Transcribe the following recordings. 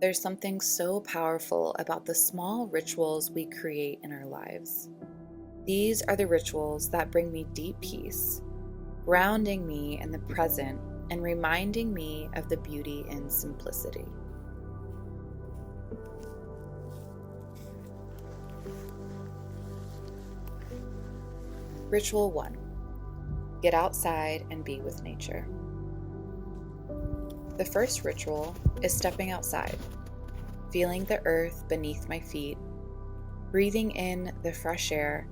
There's something so powerful about the small rituals we create in our lives. These are the rituals that bring me deep peace, grounding me in the present and reminding me of the beauty in simplicity. Ritual 1. Get outside and be with nature. The first ritual is stepping outside, feeling the earth beneath my feet, breathing in the fresh air,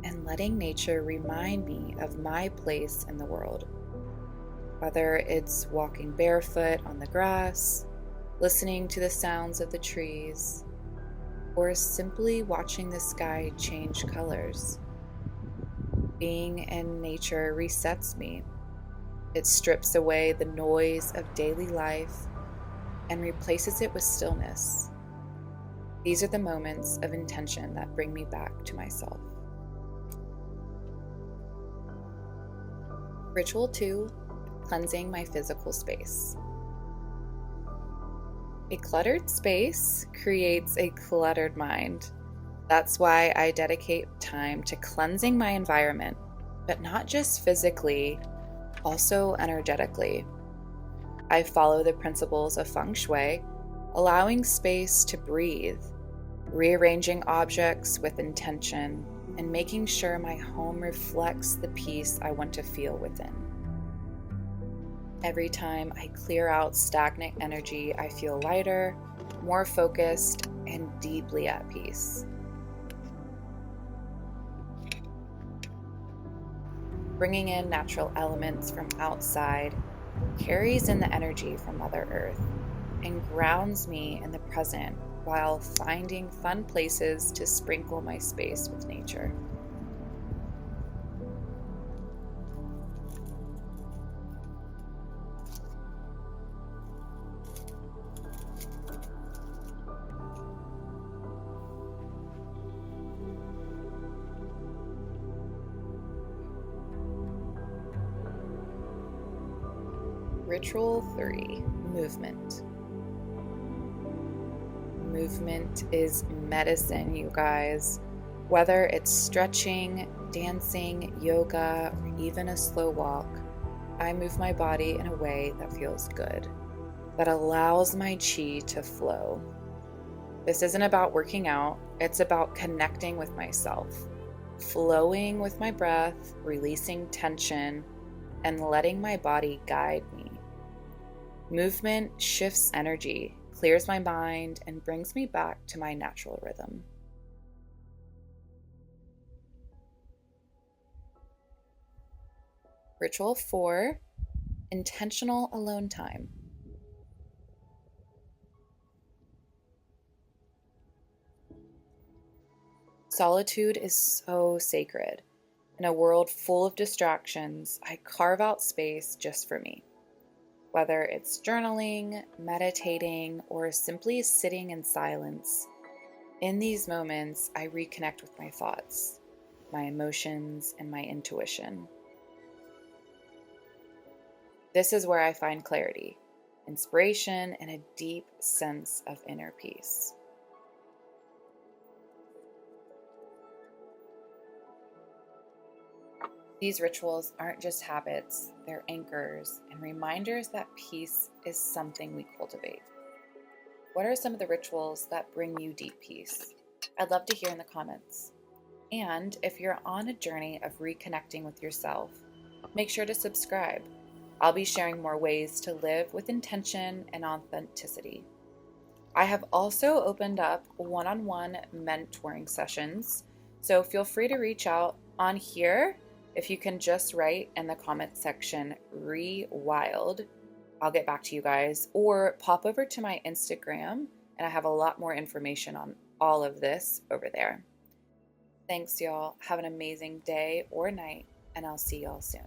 and letting nature remind me of my place in the world. Whether it's walking barefoot on the grass, listening to the sounds of the trees, or simply watching the sky change colors. Being in nature resets me. It strips away the noise of daily life and replaces it with stillness. These are the moments of intention that bring me back to myself. Ritual 2, cleansing my physical space. A cluttered space creates a cluttered mind. That's why I dedicate time to cleansing my environment, but not just physically, also energetically. I follow the principles of feng shui, allowing space to breathe, rearranging objects with intention, and making sure my home reflects the peace I want to feel within. Every time I clear out stagnant energy, I feel lighter, more focused, and deeply at peace. Bringing in natural elements from outside carries in the energy from Mother Earth and grounds me in the present while finding fun places to sprinkle my space with nature. Ritual 3, movement. Movement is medicine, you guys. Whether it's stretching, dancing, yoga, or even a slow walk, I move my body in a way that feels good, that allows my chi to flow. This isn't about working out, it's about connecting with myself, flowing with my breath, releasing tension, and letting my body guide me. Movement shifts energy, clears my mind, and brings me back to my natural rhythm. Ritual 4, intentional alone time. Solitude is so sacred. In a world full of distractions, I carve out space just for me. Whether it's journaling, meditating, or simply sitting in silence, in these moments, I reconnect with my thoughts, my emotions, and my intuition. This is where I find clarity, inspiration, and a deep sense of inner peace. These rituals aren't just habits, they're anchors and reminders that peace is something we cultivate. What are some of the rituals that bring you deep peace? I'd love to hear in the comments. And if you're on a journey of reconnecting with yourself, make sure to subscribe. I'll be sharing more ways to live with intention and authenticity. I have also opened up one-on-one mentoring sessions, so feel free to reach out on here. If you can just write in the comment section, "Rewild," I'll get back to you guys, or pop over to my Instagram, and I have a lot more information on all of this over there. Thanks, y'all. Have an amazing day or night, and I'll see y'all soon.